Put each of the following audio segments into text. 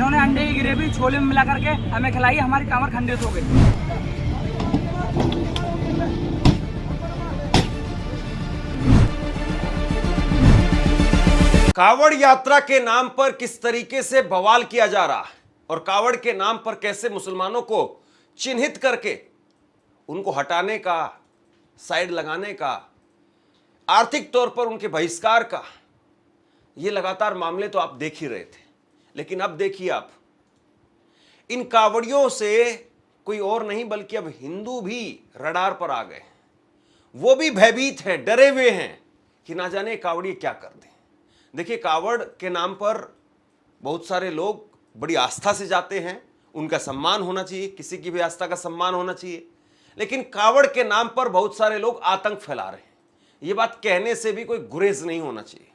इन्होंने अंडे की ग्रेवी छोले में मिला करके हमें खिलाई, हमारी कमर खंडित हो गई। कावड़ यात्रा के नाम पर किस तरीके से बवाल किया जा रहा है और कावड़ के नाम पर कैसे मुसलमानों को चिन्हित करके उनको हटाने का, साइड लगाने का, आर्थिक तौर पर उनके बहिष्कार का, ये लगातार मामले तो आप देख ही रहे थे। लेकिन अब देखिए, आप इन कावड़ियों से कोई और नहीं बल्कि अब हिंदू भी रडार पर आ गए। वो भी भयभीत हैं, डरे हुए हैं कि ना जाने कावड़ी क्या कर दें। देखिए, कावड़ के नाम पर बहुत सारे लोग बड़ी आस्था से जाते हैं, उनका सम्मान होना चाहिए, किसी की भी आस्था का सम्मान होना चाहिए। लेकिन कावड़ के नाम पर बहुत सारे लोग आतंक फैला रहे हैं, ये बात कहने से भी कोई गुरेज नहीं होना चाहिए।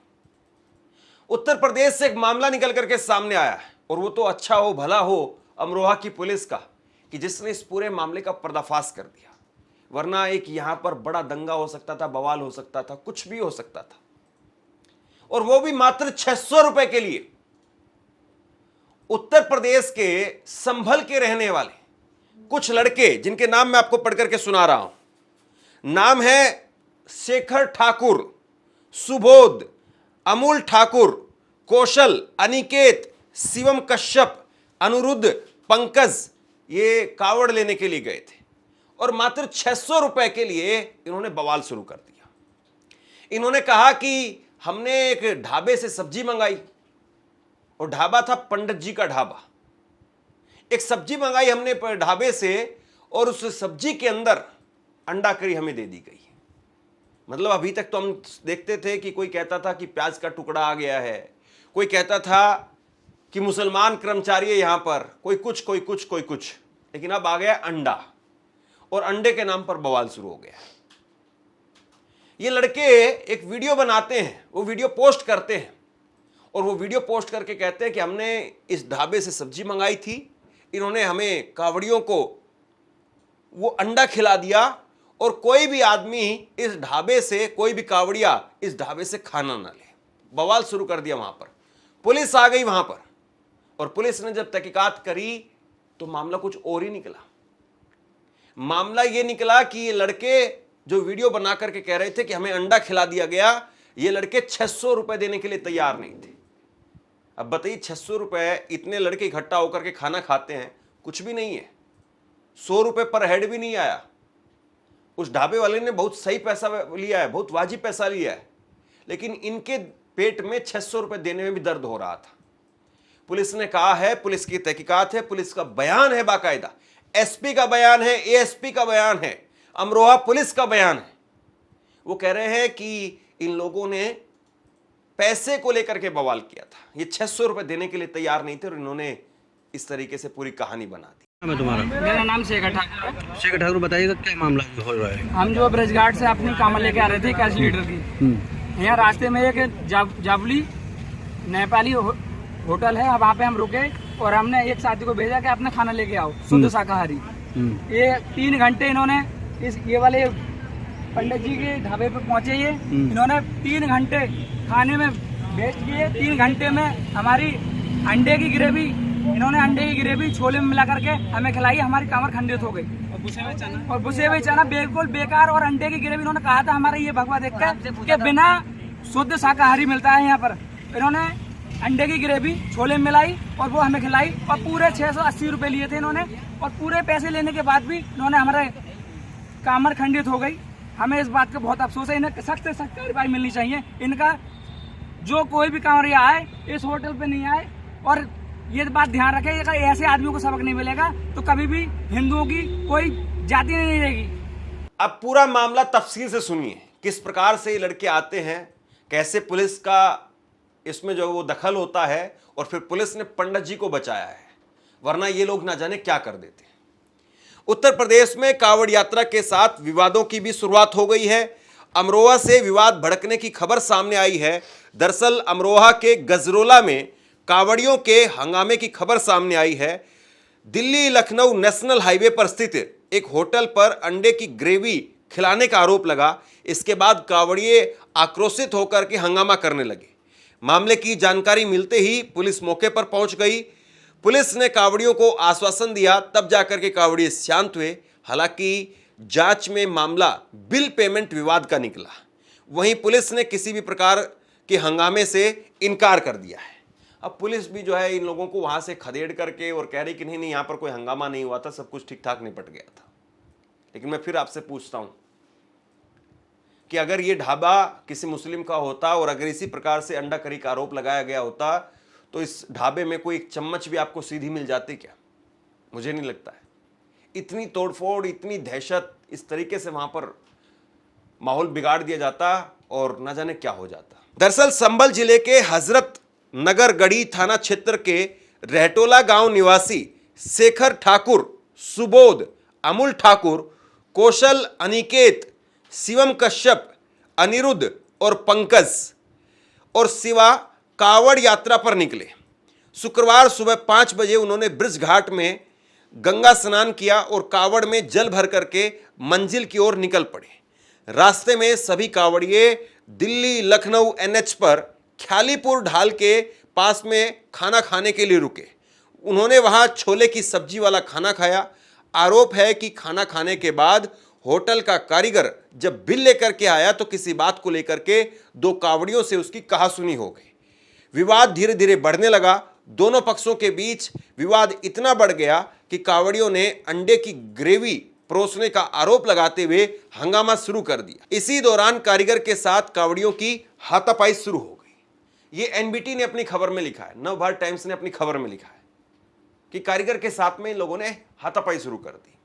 उत्तर प्रदेश से एक मामला निकल करके सामने आया है और वो तो अच्छा हो, भला हो अमरोहा की पुलिस का कि जिसने इस पूरे मामले का पर्दाफाश कर दिया। वरना एक यहां पर बड़ा दंगा हो सकता था, बवाल हो सकता था, कुछ भी हो सकता था, और वो भी मात्र 600 रुपए के लिए। उत्तर प्रदेश के संभल के रहने वाले कुछ लड़के, जिनके नाम मैं आपको पढ़ करके सुना रहा हूं। नाम है शेखर ठाकुर, सुबोध, अमूल ठाकुर, कौशल, अनिकेत, शिवम कश्यप, अनुरुद्ध, पंकज। ये कावड़ लेने के लिए गए थे और मात्र 600 रुपए के लिए इन्होंने बवाल शुरू कर दिया। इन्होंने कहा कि हमने एक ढाबे से सब्जी मंगाई, और ढाबा था पंडित जी का ढाबा। एक सब्जी मंगाई हमने ढाबे से, और उस सब्जी के अंदर अंडा करी हमें दे दी गई। मतलब अभी तक तो हम देखते थे कि कोई कहता था कि प्याज का टुकड़ा आ गया है, कोई कहता था कि मुसलमान कर्मचारी है यहां पर, कोई कुछ कोई कुछ कोई कुछ, लेकिन अब आ गया अंडा, और अंडे के नाम पर बवाल शुरू हो गया। ये लड़के एक वीडियो बनाते हैं, वो वीडियो पोस्ट करते हैं, और वो वीडियो पोस्ट करके कहते हैं कि हमने इस ढाबे से सब्जी मंगाई थी, इन्होंने हमें कावड़ियों को वो अंडा खिला दिया, और कोई भी आदमी इस ढाबे से, कोई भी कावड़िया इस ढाबे से खाना ना ले। बवाल शुरू कर दिया। वहां पर पुलिस आ गई वहां पर, और पुलिस ने जब तहकीकात करी तो मामला कुछ और ही निकला। मामला ये निकला कि ये लड़के जो वीडियो बना करके कह रहे थे कि हमें अंडा खिला दिया गया, ये लड़के 600 रुपए देने के लिए तैयार नहीं थे। अब बताइए, 600 रुपए इतने लड़के इकट्ठा होकर के खाना खाते हैं, कुछ भी नहीं है। 100 रुपए पर हेड भी नहीं आया। उस ढाबे वाले ने बहुत सही पैसा लिया है, बहुत वाजिब पैसा लिया है, लेकिन इनके पेट में 600 रुपए देने में भी दर्द हो रहा था। पुलिस ने कहा है, पुलिस की तहकीकात है, पुलिस का बयान है, बाकायदा एसपी का बयान है, एएसपी का बयान है, अमरोहा पुलिस का बयान है। वो कह रहे हैं कि इन लोगों ने पैसे को लेकर के बवाल किया था, ये 600 रुपए देने के लिए तैयार नहीं थे, और इन्होंने इस तरीके से पूरी कहानी बना दी। मैं तुम्हारा मेरा नाम शेखर ठाकुर है। शेखर ठाकुर, बताइएगा क्या मामला हो रहा है? हम जो ब्रजघाट से अपनी कामल लेके आ रहे थे 21 लीटर की, यहाँ रास्ते में एक जावली नेपाली होटल है, वहाँ पे हम रुके, और हमने एक साथी को भेजा कि अपना खाना लेके आओ, शुद्ध शाकाहारी। ये 3 घंटे इन्होंने ये वाले पंडित जी के ढाबे पे पहुंचे, ये इन्होंने 3 घंटे खाने में वेस्ट किए। 3 घंटे में हमारी अंडे की ग्रेवी, इन्होंने अंडे की ग्रेवी छोले में मिला करके हमें खिलाई, हमारी कमर खंडित हो गई। और बुसे हुए चना बिल्कुल बेकार, और अंडे की ग्रेवी इन्होंने कहा था हमारा ये भगवा देखकर कि बिना शुद्ध शाकाहारी मिलता है यहाँ पर। इन्होंने अंडे की ग्रेवी छोले में मिलाई और वो हमें खिलाई, और पूरे 680 रुपए लिए थे इन्होंने, और पूरे पैसे लेने के बाद भी इन्होंने हमारे कमर खंडित हो गई। हमें इस बात का बहुत अफसोस है, इन्हें सख्त से सख्त कार्रवाई मिलनी चाहिए। इनका जो कोई भी कांवड़िया आए इस होटल पे नहीं आए, और ये बात ध्यान रखें, अगर ऐसे आदमियों को सबक नहीं मिलेगा तो कभी भी हिंदुओं की कोई जाति नहीं रहेगी। अब पूरा मामला तफसील से सुनिए, किस प्रकार से ये लड़के आते हैं, कैसे पुलिस का इसमें जो वो दखल होता है, और फिर पुलिस ने पंडित जी को बचाया है, वरना ये लोग ना जाने क्या कर देते। उत्तर प्रदेश में कावड़ यात्रा के साथ विवादों की भी शुरुआत हो गई है। अमरोहा से विवाद भड़कने की खबर सामने आई है। दरअसल अमरोहा के गजरोला में कावड़ियों के हंगामे की खबर सामने आई है। दिल्ली लखनऊ नेशनल हाईवे पर स्थित एक होटल पर अंडे की ग्रेवी खिलाने का आरोप लगा। इसके बाद कावड़िए आक्रोशित होकर के हंगामा करने लगे। मामले की जानकारी मिलते ही पुलिस मौके पर पहुंच गई। पुलिस ने कावड़ियों को आश्वासन दिया, तब जाकर के कावड़िए शांत हुए। हालांकि जांच में मामला बिल पेमेंट विवाद का निकला। वहीं पुलिस ने किसी भी प्रकार के हंगामे से इनकार कर दिया है। अब पुलिस भी जो है इन लोगों को वहां से खदेड़ करके और कह रही कि नहीं यहां पर कोई हंगामा नहीं हुआ था, सब कुछ ठीक ठाक निपट गया था। लेकिन मैं फिर आपसे पूछता हूं कि अगर ये ढाबा किसी मुस्लिम का होता और अगर इसी प्रकार से अंडा करी का आरोप लगाया गया होता तो इस ढाबे में कोई एक चम्मच भी आपको सीधी मिल जाती क्या? मुझे नहीं लगता है। इतनी तोड़फोड़, इतनी दहशत, इस तरीके से वहां पर माहौल बिगाड़ दिया जाता और न जाने क्या हो जाता। दरअसल संभल जिले के हजरत नगर गढ़ी थाना क्षेत्र के रहटोला गांव निवासी शेखर ठाकुर, सुबोध, अमूल ठाकुर, कौशल, अनिकेत, शिवम कश्यप, अनिरुद्ध और पंकज और शिवा कावड़ यात्रा पर निकले। शुक्रवार सुबह 5 बजे उन्होंने ब्रिज घाट में गंगा स्नान किया और कावड़ में जल भर करके मंजिल की ओर निकल पड़े। रास्ते में सभी कावड़िए दिल्ली लखनऊ NH पर ख्यालीपुर ढाल के पास में खाना खाने के लिए रुके। उन्होंने वहां छोले की सब्जी वाला खाना खाया। आरोप है कि खाना खाने के बाद होटल का कारीगर जब बिल लेकर के आया तो किसी बात को लेकर के 2 कावड़ियों से उसकी कहासुनी हो गई। विवाद धीरे धीरे बढ़ने लगा। दोनों पक्षों के बीच विवाद इतना बढ़ गया कि कावड़ियों ने अंडे की ग्रेवी परोसने का आरोप लगाते हुए हंगामा शुरू कर दिया। इसी दौरान कारीगर के साथ कावड़ियों की हाथापाई शुरू हो गई। ये NBT ने अपनी खबर में लिखा है, नवभारत टाइम्स ने अपनी खबर में लिखा है कि कारीगर के साथ में इन लोगों ने हाथापाई शुरू कर दी।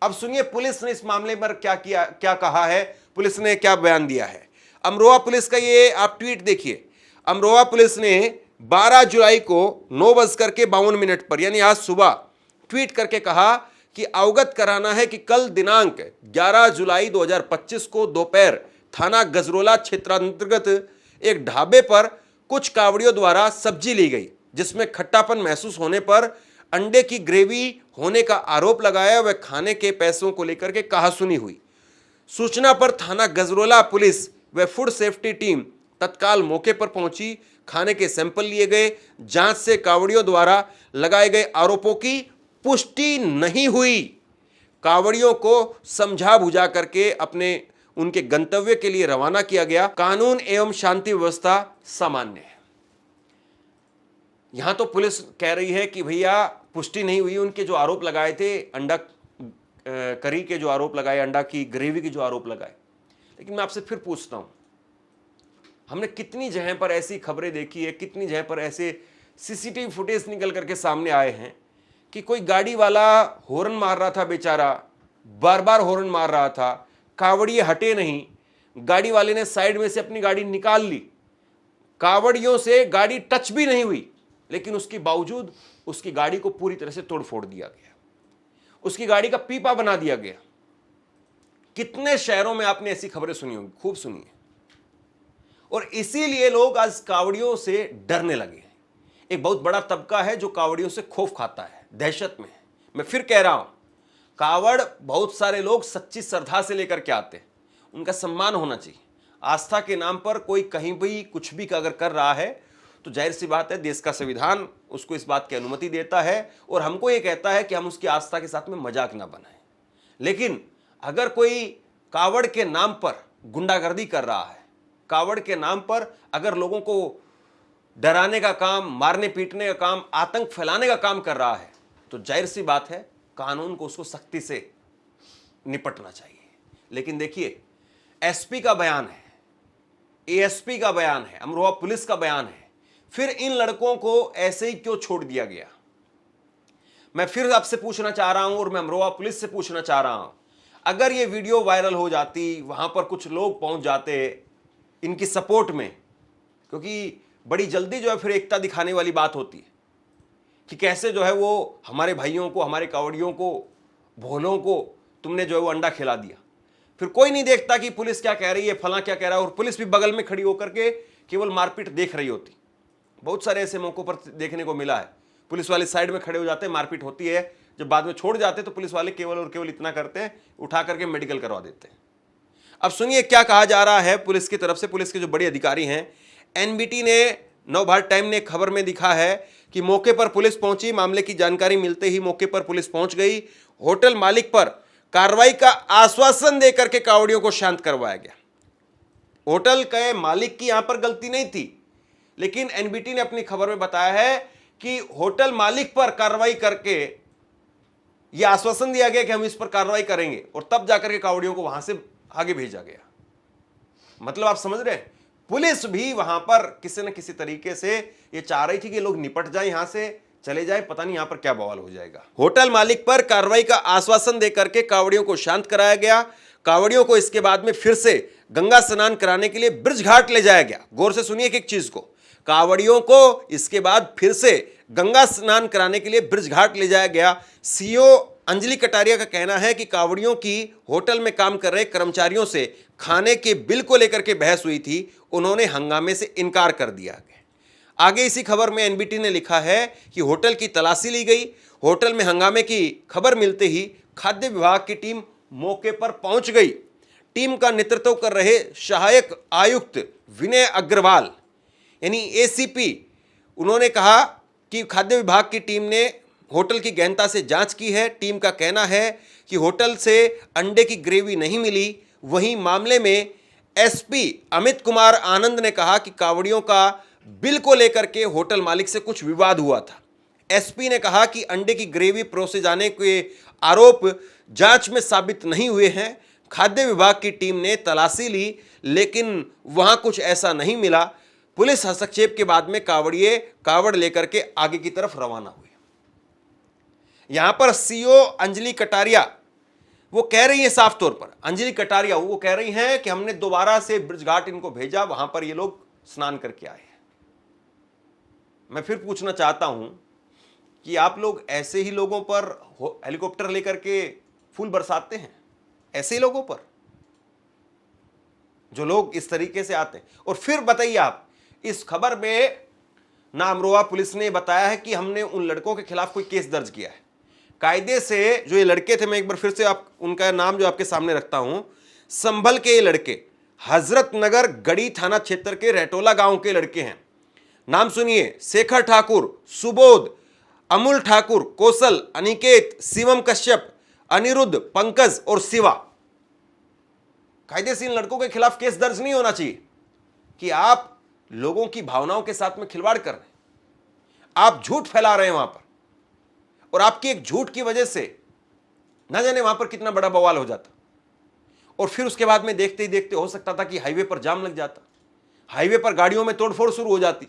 अब सुनिए पुलिस ने इस मामले पर क्या कहा है, पुलिस ने क्या बयान दिया है। अमरोहा पुलिस का ये आप ट्वीट देखिए। अमरोहा पुलिस ने 12 जुलाई को 9:52 पर यानी आज सुबह ट्वीट करके कहा कि अवगत कराना है कि कल दिनांक 11 जुलाई 2025 को दोपहर थाना गजरोला क्षेत्रांतर्गत एक ढाबे पर कुछ कावड़ियों द्वारा सब्जी ली गई, जिसमें खट्टापन महसूस होने पर अंडे की ग्रेवी होने का आरोप लगाया व खाने के पैसों को लेकर के कहासुनी हुई। सूचना पर थाना गजरोला पुलिस व फूड सेफ्टी टीम तत्काल मौके पर पहुंची। खाने के सैंपल लिए गए। जांच से कावड़ियों द्वारा लगाए गए आरोपों की पुष्टि नहीं हुई। कावड़ियों को समझा बुझा करके अपने उनके गंतव्य के लिए रवाना किया गया। कानून एवं शांति व्यवस्था सामान्य है। यहां तो पुलिस कह रही है कि भैया पुष्टि नहीं हुई। उनके जो आरोप लगाए थे, अंडा करी के जो आरोप लगाए, अंडा की ग्रेवी के जो आरोप लगाए। लेकिन मैं आपसे फिर पूछता हूं, हमने कितनी जगह पर ऐसी खबरें देखी है, कितनी जगह पर ऐसे CCTV फुटेज निकल करके सामने आए हैं कि कोई गाड़ी वाला हॉर्न मार रहा था, बेचारा बार बार हॉर्न मार रहा था, कावड़िए हटे नहीं, गाड़ी वाले ने साइड में से अपनी गाड़ी निकाल ली, कावड़ियों से गाड़ी टच भी नहीं हुई, लेकिन उसके बावजूद उसकी गाड़ी को पूरी तरह से तोड़ फोड़ दिया गया, उसकी गाड़ी का पीपा बना दिया गया। कितने शहरों में आपने ऐसी खबरें सुनी होंगी, खूब सुनी है। और इसीलिए लोग आज कावड़ियों से डरने लगे हैं। एक बहुत बड़ा तबका है जो कावड़ियों से खौफ खाता है, दहशत में है। मैं फिर कह रहा हूं, कावड़ बहुत सारे लोग सच्ची श्रद्धा से लेकर के आते हैं, उनका सम्मान होना चाहिए। आस्था के नाम पर कोई कहीं भी कुछ भी अगर कर रहा है तो जाहिर सी बात है, देश का संविधान उसको इस बात की अनुमति देता है और हमको ये कहता है कि हम उसकी आस्था के साथ में मजाक ना बनाएं। लेकिन अगर कोई कावड़ के नाम पर गुंडागर्दी कर रहा है, कावड़ के नाम पर अगर लोगों को डराने का काम, मारने पीटने का काम, आतंक फैलाने का काम कर रहा है, तो जाहिर सी बात है कानून को उसको सख्ती से निपटना चाहिए। लेकिन देखिए, SP का बयान है, ASP का बयान है, अमरोहा पुलिस का बयान है, फिर इन लड़कों को ऐसे ही क्यों छोड़ दिया गया? मैं फिर आपसे पूछना चाह रहा हूं और मैं अमरोहा पुलिस से पूछना चाह रहा हूं, अगर ये वीडियो वायरल हो जाती, वहां पर कुछ लोग पहुंच जाते इनकी सपोर्ट में, क्योंकि बड़ी जल्दी जो है फिर एकता दिखाने वाली बात होती है कि कैसे जो है वो हमारे भाइयों को, हमारे कावड़ियों को, भोलों को तुमने जो है वो अंडा खिला दिया। फिर कोई नहीं देखता कि पुलिस क्या कह रही है, फलां क्या कह रहा है, और पुलिस भी बगल में खड़ी होकर के केवल मारपीट देख रही होती। बहुत सारे ऐसे मौकों पर देखने को मिला है, पुलिस वाले साइड में खड़े हो जाते हैं, मारपीट होती है, जब बाद में छोड़ जाते तो पुलिस वाले केवल और केवल इतना करते हैं, उठा करके मेडिकल करवा देते हैं। अब सुनिए क्या कहा जा रहा है पुलिस की तरफ से। पुलिस के जो बड़े अधिकारी हैं, NBT ने नवभारत टाइम ने खबर में दिखा है कि मौके पर पुलिस पहुंची, मामले की जानकारी मिलते ही मौके पर पुलिस पहुंच गई। होटल मालिक पर कार्रवाई का आश्वासन देकर के कांवड़ियों को शांत करवाया गया। होटल के मालिक की यहां पर गलती नहीं थी, लेकिन एनबीटी ने अपनी खबर में बताया है कि होटल मालिक पर कार्रवाई करके यह आश्वासन दिया गया कि हम इस पर कार्रवाई करेंगे, और तब जाकर के कांवड़ियों को वहां से आगे भेजा गया। मतलब आप समझ रहे हैं, पुलिस भी वहां पर किसी न किसी तरीके से ये चाह रही थी कि लोग निपट जाए, यहां से चले जाए, पता नहीं यहां पर क्या बवाल हो जाएगा। होटल मालिक पर कार्रवाई का आश्वासन देकर के कांवड़ियों को शांत कराया गया। कांवड़ियों को इसके बाद में फिर से गंगा स्नान कराने के लिए ब्रिज घाट ले जाया गया। गौर से सुनिए एक चीज को, कांवड़ियों को इसके बाद फिर से गंगा स्नान कराने के लिए ब्रिज घाट ले जाया गया। सीओ अंजलि कटारिया का कहना है कि कांवड़ियों की होटल में काम कर रहे कर्मचारियों से खाने के बिल को लेकर के बहस हुई थी, उन्होंने हंगामे से इनकार कर दिया। आगे इसी खबर में एनबीटी ने लिखा है कि होटल की तलाशी ली गई। होटल में हंगामे की खबर मिलते ही खाद्य विभाग की टीम मौके पर पहुंच गई। टीम का नेतृत्व कर रहे सहायक आयुक्त विनय अग्रवाल यानी एसीपी, उन्होंने कहा कि खाद्य विभाग की टीम ने होटल की गहनता से जांच की है। टीम का कहना है कि होटल से अंडे की ग्रेवी नहीं मिली। वहीं मामले में एसपी अमित कुमार आनंद ने कहा कि कांवड़ियों का बिल को लेकर के होटल मालिक से कुछ विवाद हुआ था। एसपी ने कहा कि अंडे की ग्रेवी परोसे जाने के आरोप जांच में साबित नहीं हुए हैं। खाद्य विभाग की टीम ने तलाशी ली, लेकिन वहां कुछ ऐसा नहीं मिला। पुलिस हस्तक्षेप के बाद में कांवड़िए कांवड़ लेकर के आगे की तरफ रवाना हुए। यहां पर सीओ अंजलि कटारिया वो कह रही है, साफ तौर पर अंजलि कटारिया वो कह रही हैं कि हमने दोबारा से ब्रिज घाट इनको भेजा, वहां पर ये लोग स्नान करके आए हैं। मैं फिर पूछना चाहता हूं कि आप लोग ऐसे ही लोगों पर हेलीकॉप्टर लेकर के फूल बरसाते हैं, ऐसे ही लोगों पर जो लोग इस तरीके से आते हैं। और फिर बताइए आप, इस खबर में नामरोआ पुलिस ने बताया है कि हमने उन लड़कों के खिलाफ कोई केस दर्ज किया है। कायदे से जो ये लड़के थे, मैं एक बार फिर से आप उनका नाम जो आपके सामने रखता हूं, संभल के ये लड़के हजरत नगर गढ़ी थाना क्षेत्र के रेटोला गांव के लड़के हैं। नाम सुनिए, शेखर ठाकुर, सुबोध, अमूल ठाकुर, कौशल, अनिकेत, शिवम कश्यप, अनिरुद्ध, पंकज और शिवा। कायदे से इन लड़कों के खिलाफ केस दर्ज नहीं होना चाहिए कि आप लोगों की भावनाओं के साथ में खिलवाड़ कर रहे हैं, आप झूठ फैला रहे हैं वहां पर, और आपकी एक झूठ की वजह से न जाने वहां पर कितना बड़ा बवाल हो जाता। और फिर उसके बाद में देखते ही देखते हो सकता था कि हाईवे पर जाम लग जाता, हाईवे पर गाड़ियों में तोड़फोड़ शुरू हो जाती,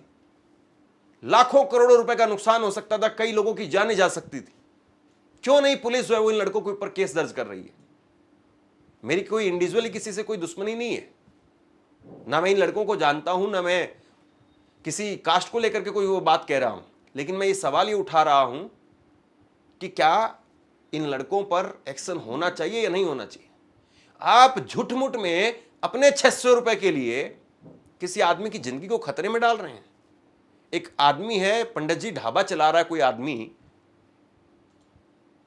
लाखों करोड़ों रुपए का नुकसान हो सकता था, कई लोगों की जानें जा सकती थी। क्यों नहीं पुलिस जो है वो इन लड़कों के ऊपर केस दर्ज कर रही है? मेरी कोई इंडिविजुअली किसी से कोई दुश्मनी नहीं है, ना मैं इन लड़कों को जानता हूं, ना मैं किसी कास्ट को लेकर के कोई वो बात कह रहा हूं, लेकिन मैं ये सवाल ये उठा रहा हूं कि क्या इन लड़कों पर एक्शन होना चाहिए या नहीं होना चाहिए? आप झूठ-मूठ में अपने 600 रुपए के लिए किसी आदमी की जिंदगी को खतरे में डाल रहे हैं। एक आदमी है, पंडित जी ढाबा चला रहा है, कोई आदमी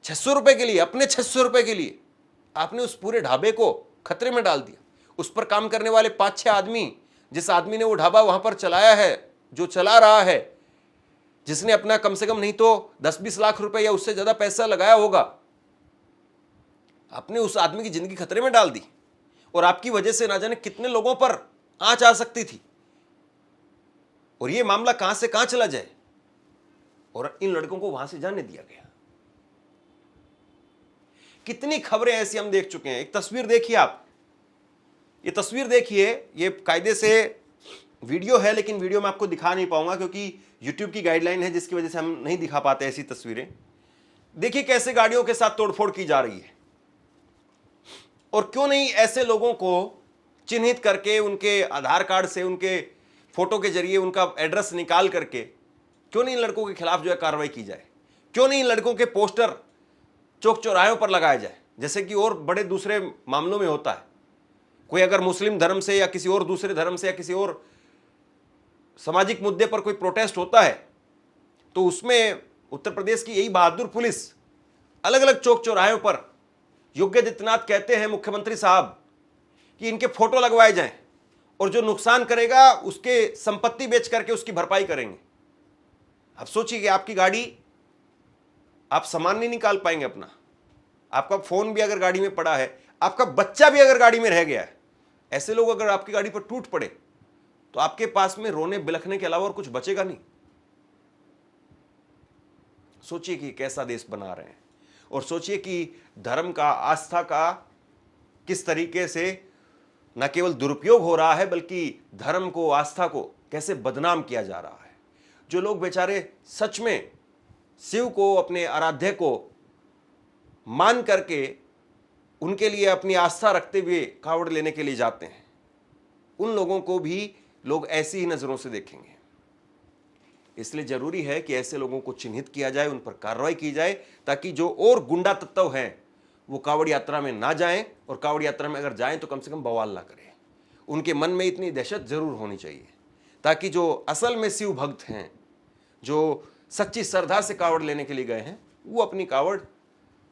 600 रुपए के लिए, अपने 600 रुपए के लिए आपने उस पूरे ढाबे को खतरे में डाल दिया। उस पर काम करने वाले 5-6 आदमी, जिस आदमी ने वो ढाबा वहां पर चलाया है, जो चला रहा है, जिसने अपना कम से कम नहीं तो 10-20 लाख रुपए या उससे ज्यादा पैसा लगाया होगा, आपने उस आदमी की जिंदगी खतरे में डाल दी। और आपकी वजह से ना जाने कितने लोगों पर आंच आ सकती थी, और ये मामला कहां से कहां चला जाए, और इन लड़कों को वहां से जाने दिया गया। कितनी खबरें ऐसी हम देख चुके हैं। एक तस्वीर देखिए आप, ये तस्वीर देखिए, ये कायदे से वीडियो है, लेकिन वीडियो में आपको दिखा नहीं पाऊंगा क्योंकि YouTube की गाइडलाइन है, जिसकी वजह से हम नहीं दिखा पाते ऐसी तस्वीरें। देखिए कैसे गाड़ियों के साथ तोड़फोड़ की जा रही है, और क्यों नहीं ऐसे लोगों को चिन्हित करके उनके आधार कार्ड से, उनके फोटो के जरिए उनका एड्रेस निकाल करके क्यों नहीं इन लड़कों के खिलाफ जो है कार्रवाई की जाए? क्यों नहीं इन लड़कों के पोस्टर चौक चौराहों पर लगाया जाए, जैसे कि और बड़े दूसरे मामलों में होता है? कोई अगर मुस्लिम धर्म से या किसी और दूसरे धर्म से या किसी और सामाजिक मुद्दे पर कोई प्रोटेस्ट होता है, तो उसमें उत्तर प्रदेश की यही बहादुर पुलिस अलग अलग चौक चौराहों पर, योगी आदित्यनाथ कहते हैं मुख्यमंत्री साहब कि इनके फोटो लगवाए जाएं और जो नुकसान करेगा उसके संपत्ति बेच करके उसकी भरपाई करेंगे। अब सोचिए कि आपकी गाड़ी, आप सामान नहीं निकाल पाएंगे अपना, आपका फोन भी अगर गाड़ी में पड़ा है, आपका बच्चा भी अगर गाड़ी में रह गया है, ऐसे लोग अगर आपकी गाड़ी पर टूट पड़े तो आपके पास में रोने बिलखने के अलावा और कुछ बचेगा नहीं। सोचिए कि कैसा देश बना रहे हैं, और सोचिए कि धर्म का, आस्था का किस तरीके से न केवल दुरुपयोग हो रहा है, बल्कि धर्म को, आस्था को कैसे बदनाम किया जा रहा है। जो लोग बेचारे सच में शिव को, अपने आराध्य को मान करके उनके लिए अपनी आस्था रखते हुए कावड़ लेने के लिए जाते हैं, उन लोगों को भी लोग ऐसी ही नजरों से देखेंगे। इसलिए जरूरी है कि ऐसे लोगों को चिन्हित किया जाए, उन पर कार्रवाई की जाए, ताकि जो और गुंडा तत्व हैं वो कावड़ यात्रा में ना जाएं, और कावड़ यात्रा में अगर जाएं तो कम से कम बवाल ना करें। उनके मन में इतनी दहशत जरूर होनी चाहिए ताकि जो असल में शिव भक्त हैं, जो सच्ची श्रद्धा से कावड़ लेने के लिए गए हैं, वो अपनी कावड़,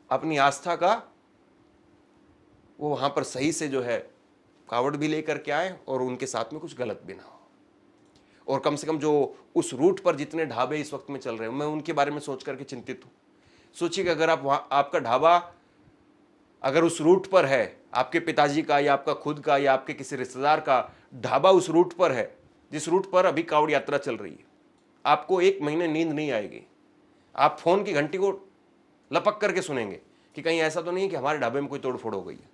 अपनी आस्था का, वो वहां पर सही से जो है कावड़ भी लेकर के आए और उनके साथ में कुछ गलत भी ना हो। और कम से कम जो उस रूट पर जितने ढाबे इस वक्त में चल रहे हैं, मैं उनके बारे में सोच करके चिंतित हूं। सोचिए कि अगर आप वहां, आपका ढाबा अगर उस रूट पर है, आपके पिताजी का या आपका खुद का या आपके किसी रिश्तेदार का ढाबा उस रूट पर है जिस रूट पर अभी कावड़ यात्रा चल रही है, आपको 1 महीने नींद नहीं आएगी। आप फोन की घंटी को लपक करके सुनेंगे कि कहीं ऐसा तो नहीं कि हमारे ढाबे में कोई तोड़फोड़ हो गई है।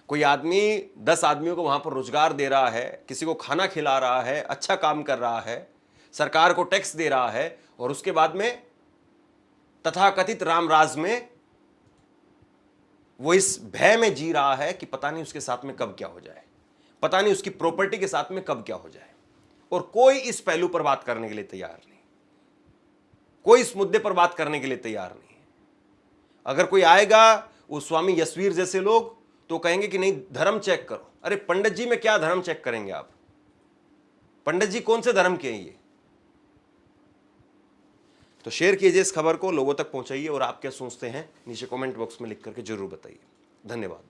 कोई आदमी 10 आदमियों को वहां पर रोजगार दे रहा है, किसी को खाना खिला रहा है, अच्छा काम कर रहा है, सरकार को टैक्स दे रहा है, और उसके बाद में तथाकथित राम राज में वो इस भय में जी रहा है कि पता नहीं उसके साथ में कब क्या हो जाए, पता नहीं उसकी प्रॉपर्टी के साथ में कब क्या हो जाए। और कोई इस पहलू पर बात करने के लिए तैयार नहीं, कोई इस मुद्दे पर बात करने के लिए तैयार नहीं। अगर कोई आएगा, वो स्वामी यशवीर जैसे लोग, तो कहेंगे कि नहीं धर्म चेक करो। अरे पंडित जी में क्या धर्म चेक करेंगे आप? पंडित जी कौन से धर्म के हैं ये? तो शेयर कीजिए इस खबर को, लोगों तक पहुंचाइए, और आप क्या सोचते हैं नीचे कमेंट बॉक्स में लिख करके जरूर बताइए। धन्यवाद।